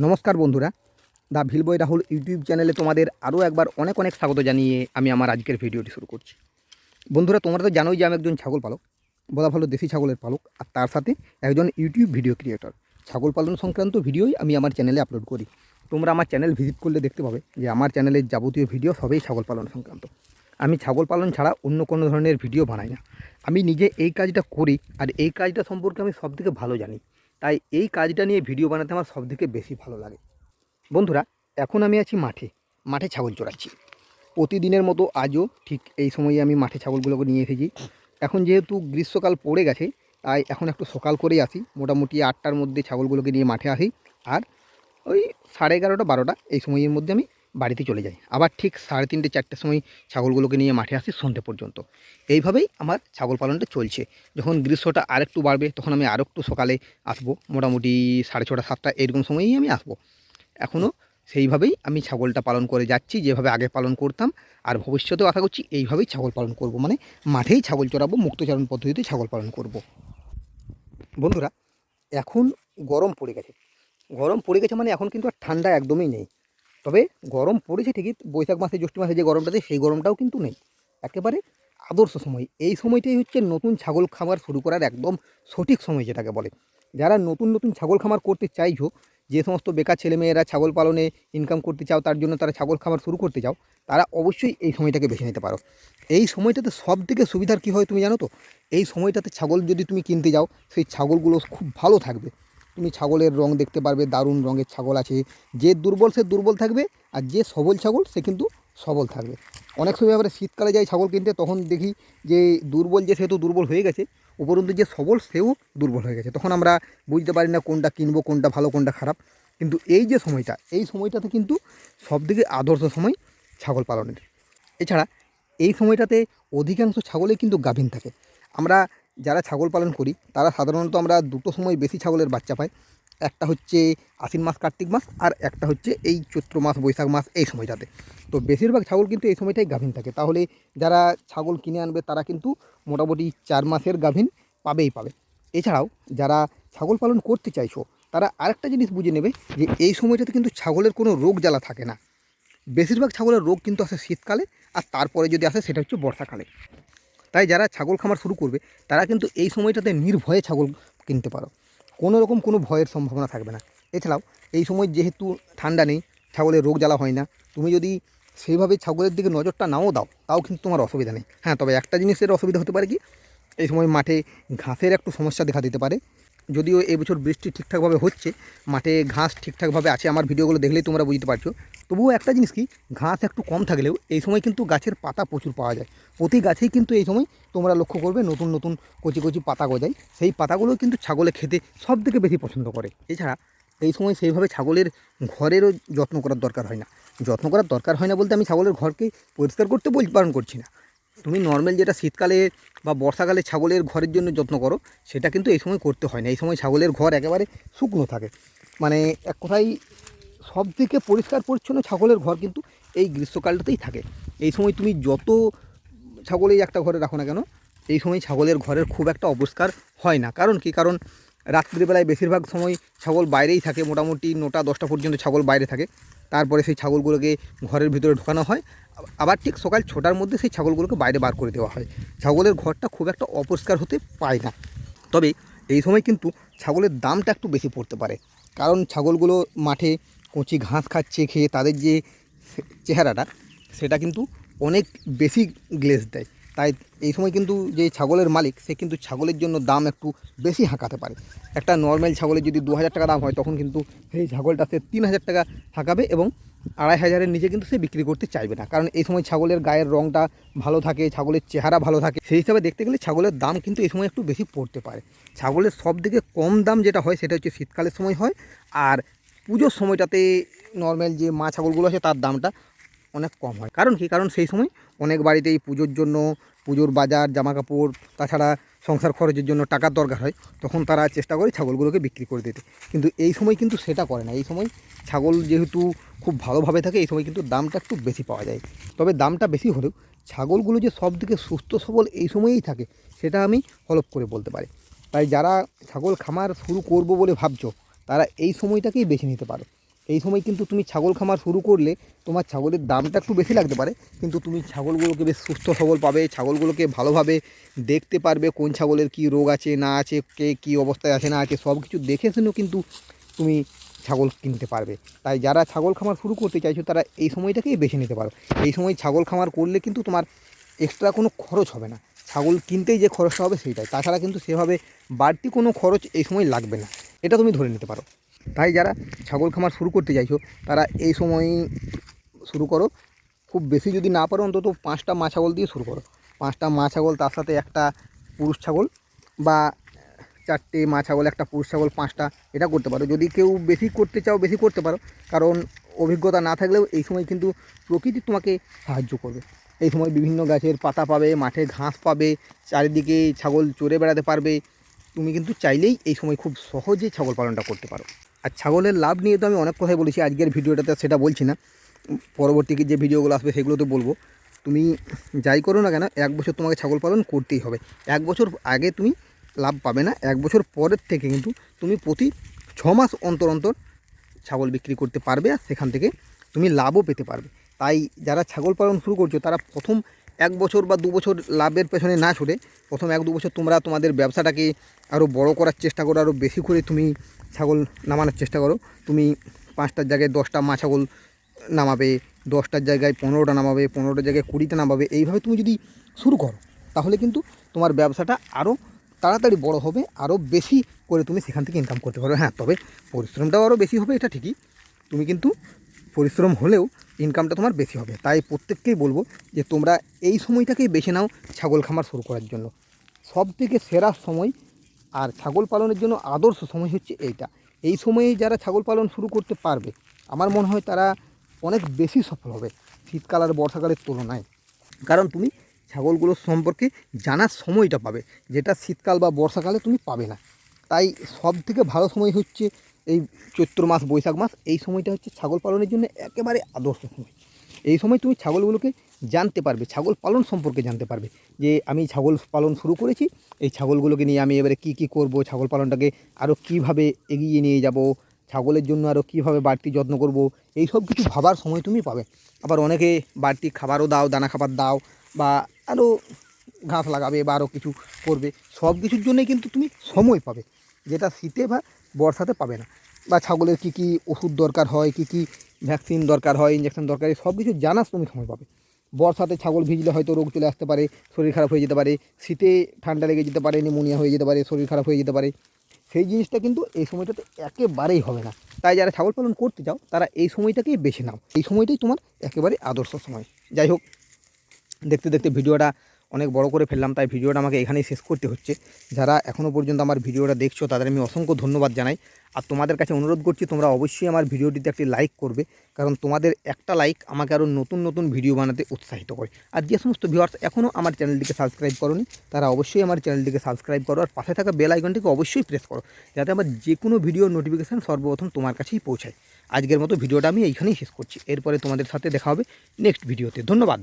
নমস্কার বন্ধুরা, the ভিলবয় Rahul YouTube চ্যানেলে তোমাদের আরও একবার অনেক অনেক স্বাগত জানিয়ে আমি আমার আজকের ভিডিওটি শুরু করছি। বন্ধুরা, তোমরা তো জানোই যে আমি একজন ছাগল পালক, বলা ভালো দেশি ছাগলের পালক, আর তার সাথে একজন ইউটিউব ভিডিও ক্রিয়েটর। ছাগল পালন সংক্রান্ত ভিডিওই আমি আমার চ্যানেলে আপলোড করি। তোমরা আমার চ্যানেল ভিজিট করলে দেখতে পাবে যে আমার চ্যানেলের যাবতীয় ভিডিও সবই ছাগল পালন সংক্রান্ত। আমি ছাগল পালন ছাড়া অন্য কোনো ধরনের ভিডিও বানাই না। আমি নিজে এই কাজটা করি, আর এই কাজটা সম্পর্কে আমি সবথেকে ভালো জানি, তাই এই কাজটা নিয়ে ভিডিও বানাতে আমার সবথেকে বেশি ভালো লাগে। বন্ধুরা, এখন আমি আছি মাঠে ছাগল চড়াচ্ছি। প্রতিদিনের মতো আজও ঠিক এই সময়ে আমি মাঠে ছাগলগুলোকে নিয়ে এসেছি। এখন যেহেতু গ্রীষ্মকাল পড়ে গেছে, তাই এখন একটু সকাল করেই আসি। মোটামুটি 8টার মধ্যে ছাগলগুলোকে নিয়ে মাঠে আসি, আর ওই 11:30 12টা এই সময়ের মধ্যে আমি বাড়িতে চলে যাই। আবার ঠিক 3:30 4টার সময় ছাগলগুলোকে নিয়ে মাঠে আসি সন্ধ্যে পর্যন্ত। এইভাবেই আমার ছাগল পালনটা চলছে। যখন গ্রীষ্মটা আরেকটু বাড়বে তখন আমি আরেকটু সকালে আসবো, মোটামুটি 6:30 7টা এরকম সময়েই আমি আসবো। এখনও সেইভাবেই আমি ছাগলটা পালন করে যাচ্ছি, যেভাবে আগে পালন করতাম, আর ভবিষ্যতেও আশা করছি এইভাবেই ছাগল পালন করব। মানে মাঠেই ছাগল চড়াবো, মুক্তচারণ পদ্ধতিতে ছাগল পালন করব। বন্ধুরা, এখন গরম পড়ে গেছে। মানে এখন কিন্তু আর ঠান্ডা একদমই নেই। তবে গরম পড়েছে ঠিকই, বৈশাখ মাসে জ্যৈষ্ঠ মাসে যে গরমটা দেয় সেই গরমটাও কিন্তু নেই। একেবারে আদর্শ সময়। এই সময়টাই হচ্ছে নতুন ছাগল খামার শুরু করার একদম সঠিক সময়, যেটাকে বলে। যারা নতুন নতুন ছাগল খামার করতে চাইছো, যে সমস্ত বেকার ছেলেমেয়েরা ছাগল পালনে ইনকাম করতে চাও, তার জন্য তারা ছাগল খামার শুরু করতে চাও, তারা অবশ্যই এই সময়টাকে বেছে নিতে পারো। এই সময়টাতে সব থেকে সুবিধার কী হয় তুমি জানো তো? এই সময়টাতে ছাগল যদি তুমি কিনতে যাও, সেই ছাগলগুলো খুব ভালো থাকবে। তুমি ছাগলের রং দেখতে পারবে, দারুণ রঙের ছাগল আছে। যে দুর্বল সে দুর্বল থাকবে, আর যে সবল ছাগল সে কিন্তু সবল থাকবে। অনেক সময় আবার শীতকালে যাই ছাগল কিনতে, তখন দেখি যে দুর্বল যে সে তো দুর্বল হয়ে গেছে, উপরন্তু যে সবল সেও দুর্বল হয়ে গেছে। তখন আমরা বুঝতে পারি না কোনটা কিনবো, কোনটা ভালো কোনটা খারাপ। কিন্তু এই যে সময়টা, এই সময়টাতে কিন্তু সবথেকে আদর্শ সময় ছাগল পালনের। এছাড়া এই সময়টাতে অধিকাংশ ছাগলে কিন্তু গাভীন থাকে। আমরা যারা ছাগল পালন করি তারা সাধারণত আমরা দুটো সময় বেশি ছাগলের বাচ্চা পাই। একটা হচ্ছে আশ্বিন মাস কার্তিক মাস, আর একটা হচ্ছে এই চৈত্র মাস বৈশাখ মাস, এই সময়টাতে। তো বেশিরভাগ ছাগল কিন্তু এই সময়টাই গাভীন থাকে। তাহলে যারা ছাগল কিনে আনবে তারা কিন্তু মোটামুটি 4 মাসের গাভীন পাবে। এছাড়াও যারা ছাগল পালন করতে চাইছো, তারা আরেকটা জিনিস বুঝে নেবে যে এই সময়টাতে কিন্তু ছাগলের কোনো রোগ জ্বালা থাকে না। বেশিরভাগ ছাগলের রোগ কিন্তু আসে শীতকালে, আর তারপরে যদি আসে সেটা হচ্ছে বর্ষাকালে। তাই যারা ছাগল খামার শুরু করবে তারা কিন্তু এই সময়টাতে নির্ভয়ে ছাগল কিনতে পারো। কোনো রকম কোনো ভয়ের সম্ভাবনা থাকবে না। এছাড়াও এই সময় যেহেতু ঠান্ডা নেই, ছাগলের রোগ জ্বালা হয় না। তুমি যদি সেইভাবে ছাগলের দিকে নজরটা নাও দাও, তাও কিন্তু তোমার অসুবিধা নেই। হ্যাঁ, তবে একটা জিনিসের অসুবিধা হতে পারে কি, এই সময় মাঠে ঘাসের একটু সমস্যা দেখা দিতে পারে। যদিও এবছর বৃষ্টি ঠিকঠাকভাবে হচ্ছে, মাঠে ঘাস ঠিকঠাকভাবে আছে, আমার ভিডিওগুলো দেখলেই তোমরা বুঝতে পারছো। তবুও একটা জিনিস কি, ঘাস একটু কম থাকলেও এই সময় কিন্তু গাছের পাতা প্রচুর পাওয়া যায়। প্রতি গাছেই কিন্তু এই সময় তোমরা লক্ষ্য করবে নতুন নতুন কচি কচি পাতা গজায়। সেই পাতাগুলো কিন্তু ছাগলে খেতে সব থেকে বেশি পছন্দ করে। এছাড়া এই সময় সেইভাবে ছাগলের ঘরেরও যত্ন করার দরকার হয় না। বলতে আমি ছাগলের ঘরকে পরিষ্কার করতে বারণ করছি না। তুমি নর্মাল যেটা শীতকালে বা বর্ষাকালে ছাগলের ঘরের জন্য যত্ন করো, সেটা কিন্তু এই সময় করতে হয় না। এই সময় ছাগলের ঘর একেবারে শুকনো থাকে। মানে এক কথায় সবথেকে পরিষ্কার পরিচ্ছন্ন ছাগলের ঘর কিন্তু এই গ্রীষ্মকালটাতেই থাকে। এই সময় তুমি যত ছাগলেই একটা ঘরে রাখো না কেন, এই সময় ছাগলের ঘরের খুব একটা অপরিষ্কার হয় না। কারণ কি, কারণ রাত্রিবেলায় বেশিরভাগ সময় ছাগল বাইরেই থাকে। মোটামুটি 9টা 10টা পর্যন্ত ছাগল বাইরে থাকে। তারপরে সেই ছাগলগুলোকে ঘরের ভিতরে ঢোকানো হয়। আবার ঠিক সকাল 6টার মধ্যে সেই ছাগলগুলোকে বাইরে বার করে দেওয়া হয়। ছাগলের ঘরটা খুব একটা অপরিষ্কার হতে পায় না। তবে এই সময় কিন্তু ছাগলের দামটা একটু বেশি পড়তে পারে। কারণ ছাগলগুলো মাঠে কচি ঘাস খাচ্ছে, খেয়ে তাদের যে চেহারাটা, সেটা কিন্তু অনেক বেশি গ্লেজ দেয়। তাই এই সময় কিন্তু যে ছাগলের মালিক, সে কিন্তু ছাগলের জন্য দাম একটু বেশি হাঁকাতে পারে। একটা নর্মাল ছাগলের যদি 2000 টাকা দাম হয়, তখন কিন্তু সেই ছাগলটা সে 3000 টাকা হাঁকাবে, এবং 2500-এর নিচে কিন্তু সে বিক্রি করতে চাইবে না। কারণ এই সময় ছাগলের গায়ের রঙটা ভালো থাকে, ছাগলের চেহারা ভালো থাকে। সেই হিসাবে দেখতে গেলে ছাগলের দাম কিন্তু এই সময় একটু বেশি পড়তে পারে। ছাগলের সব থেকে কম দাম যেটা হয় সেটা হচ্ছে শীতকালের সময় হয়। আর পুজোর সময়টাতে নর্মাল যে মা ছাগলগুলো আছে তার দামটা অনেক কম হয়। কারণ কি, কারণ সেই সময় অনেক বাড়িতেই পুজোর জন্য, পুজোর বাজার, জামা কাপড়, তাছাড়া সংসার খরচের জন্য টাকার দরকার হয়। তখন তারা চেষ্টা করে ছাগলগুলোকে বিক্রি করে দিতে। কিন্তু এই সময় কিন্তু সেটা করে না। এই সময় ছাগল যেহেতু খুব ভালোভাবে থাকে, এই সময় কিন্তু দামটা একটু বেশি পাওয়া যায়। তবে দামটা বেশি হলেও ছাগলগুলো যে সব থেকে সুস্থ সবল এই সময়েই থাকে, সেটা আমি হলফ করে বলতে পারি। তাই যারা ছাগল খামার শুরু করব বলে ভাবছো, তারা এই সময়টাকেই বেছে নিতে পারো। এই সময় কিন্তু তুমি ছাগল খামার শুরু করলে তোমার ছাগলের দামটা একটু বেশি লাগতে পারে, কিন্তু তুমি ছাগলগুলোকে বেশ সুস্থ সবল পাবে, ছাগলগুলোকে ভালোভাবে দেখতে পারবে, কোন ছাগলের কী রোগ আছে না আছে, কে কী অবস্থায় আছে না আছে, সব কিছু দেখে শুনেও কিন্তু তুমি ছাগল কিনতে পারবে। তাই যারা ছাগল খামার শুরু করতে চাইছো তারা এই সময়টাকেই বেছে নিতে পারো। এই সময় ছাগল খামার করলে কিন্তু তোমার এক্সট্রা কোনো খরচ হবে না, ছাগল কিনতেই যে খরচটা হবে সেইটাই, তাছাড়া কিন্তু সেভাবে বাড়তি কোনো খরচ এই সময় লাগবে না, এটা তুমি ধরে নিতে পারো। তাই যারা ছাগল খামার শুরু করতে চাইছো তারা এই সময় শুরু করো। খুব বেশি যদি না পারো অন্তত 5টা মা ছাগল দিয়ে শুরু করো। 5টা মা ছাগল, তার সাথে একটা পুরুষ ছাগল, বা 4টে মা ছাগল, একটা পুরুষ ছাগল, 5টা, এটা করতে পারো। যদি কেউ বেশি করতে চাও বেশি করতে পারো, কারণ অভিজ্ঞতা না থাকলেও এই সময় কিন্তু প্রকৃতি তোমাকে সাহায্য করবে। এই সময় বিভিন্ন গাছের পাতা পাবে, মাঠে ঘাস পাবে, চারিদিকে ছাগল চড়ে বেড়াতে পারবে। তুমি কিন্তু চাইলেই এই সময় খুব সহজেই ছাগল পালনটা করতে পারো। আর ছাগলের লাভ নিয়ে তো আমি অনেক কথাই বলেছি, আজকের ভিডিওটাতে সেটা বলছি না, পরবর্তী যে ভিডিওগুলো আসবে সেগুলোতে বলবো। তুমি যাই করো না কেন 1 বছর তোমাকে ছাগল পালন করতেই হবে। 1 বছর আগে তুমি লাভ পাবে না, 1 বছর পরের থেকে কিন্তু তুমি প্রতি 6 মাস অন্তর অন্তর ছাগল বিক্রি করতে পারবে, আর সেখান থেকে তুমি লাভও পেতে পারবে। তাই যারা ছাগল পালন শুরু করছো তারা প্রথম 1 বছর বা 2 বছর লাভের পেছনে না ছুটে প্রথম 1-2 বছর তোমরা তোমাদের ব্যবসাটাকে আরও বড় করার চেষ্টা করো, আরও বেশি করে তুমি ছাগল নামানোর চেষ্টা করো। তুমি 5টার জায়গায় 10টা মা ছাগল নামাবে, 10টার জায়গায় 15টা নামাবে, 15টার জায়গায় 20টা নামাবে। এইভাবে তুমি যদি শুরু করো তাহলে কিন্তু তোমার ব্যবসাটা আরও তাড়াতাড়ি বড় হবে, আরও বেশি করে তুমি সেখান থেকে ইনকাম করতে পারবে। হ্যাঁ, তবে পরিশ্রমটাও আরও বেশি হবে, এটা ঠিকই, তুমি কিন্তু পরিশ্রম হলেও ইনকামটা তোমার বেশি হবে। তাই প্রত্যেককেই বলবো যে তোমরা এই সময়টাকেই বেছে নাও ছাগল খামার শুরু করার জন্য। সবথেকে সেরা সময় আর ছাগল পালনের জন্য আদর্শ সময় হচ্ছে এইটা। এই সময়ে যারা ছাগল পালন শুরু করতে পারবে আমার মনে হয় তারা অনেক বেশি সফল হবে শীতকাল আর বর্ষাকালের তুলনায়। কারণ তুমি ছাগলগুলোর সম্পর্কে জানার সময়টা পাবে, যেটা শীতকাল বা বর্ষাকালে তুমি পাবে না। তাই সবথেকে ভালো সময় হচ্ছে এই চৈত্র মাস, বৈশাখ মাস। এই সময়টা হচ্ছে ছাগল পালনের জন্য একেবারে আদর্শ সময়। এই সময় তুমি ছাগলগুলোকে জানতে পারবে, ছাগল পালন সম্পর্কে জানতে পারবে, যে আমি ছাগল পালন শুরু করেছি, এই ছাগলগুলোকে নিয়ে আমি এবারে কী কী করব, ছাগল পালনটাকে আরও কীভাবে এগিয়ে নিয়ে যাব, ছাগলের জন্য আরও কীভাবে বাড়তি যত্ন করব, এই সব কিছু ভাবার সময় তুমি পাবে। আবার অনেকে বাড়তি খাবারও দাও, দানা খাবার দাও, বা আরও ঘাস লাগাবে বা আরও কিছু করবে, সব কিছুর জন্যই কিন্তু তুমি সময় পাবে, যেটা শীতে বা বর্ষাতে পাবে না। বা ছাগলের কী কী ওষুধ দরকার হয়, কী কী ভ্যাকসিন দরকার হয়, ইঞ্জেকশন দরকার, সব কিছু জানার তুমি সময় পাবে। বর্ষাতে ছাগল ভিজলে হয়তো রোগ চলে আসতে পারে, শরীর খারাপ হয়ে যেতে পারে, শীতে ঠান্ডা লেগে যেতে পারে, নিউমোনিয়া হয়ে যেতে পারে, শরীর খারাপ হয়ে যেতে পারে, সেই জিনিসটা কিন্তু এই সময়টাতে একেবারেই হবে না। তাই যারা ছাগল পালন করতে চাও তারা এই সময়টাকেই বেছে নাও, এই সময়টাই তোমার একেবারে আদর্শ সময়। যাই হোক, দেখতে দেখতে ভিডিওটা অনেক বড় করে ফেললাম, তাই ভিডিওটা আমাকে এখানেই শেষ করতে হচ্ছে। যারা এখনও পর্যন্ত আমার ভিডিওটা দেখছো তাদের আমি অসংখ্য ধন্যবাদ জানাই। আর তোমাদের কাছে অনুরোধ করছি তোমরা অবশ্যই আমার ভিডিওটিতে একটি লাইক করবে, কারণ তোমাদের একটা লাইক আমাকে আরও নতুন নতুন ভিডিও বানাতে উৎসাহিত করে। আর যে সমস্ত ভিউয়ার্স এখনও আমার চ্যানেলটিকে সাবস্ক্রাইব করোনি তারা অবশ্যই আমার চ্যানেলটিকে সাবস্ক্রাইব করো, আর পাশে থাকা বেল আইকনটিকে অবশ্যই প্রেস করো, যাতে আমার যে কোনো ভিডিওর নোটিফিকেশান সর্বপ্রথম তোমার কাছেই পৌঁছায়। আজকের মতো ভিডিওটা আমি এইখানেই শেষ করছি, এরপরে তোমাদের সাথে দেখা হবে নেক্সট ভিডিওতে। ধন্যবাদ।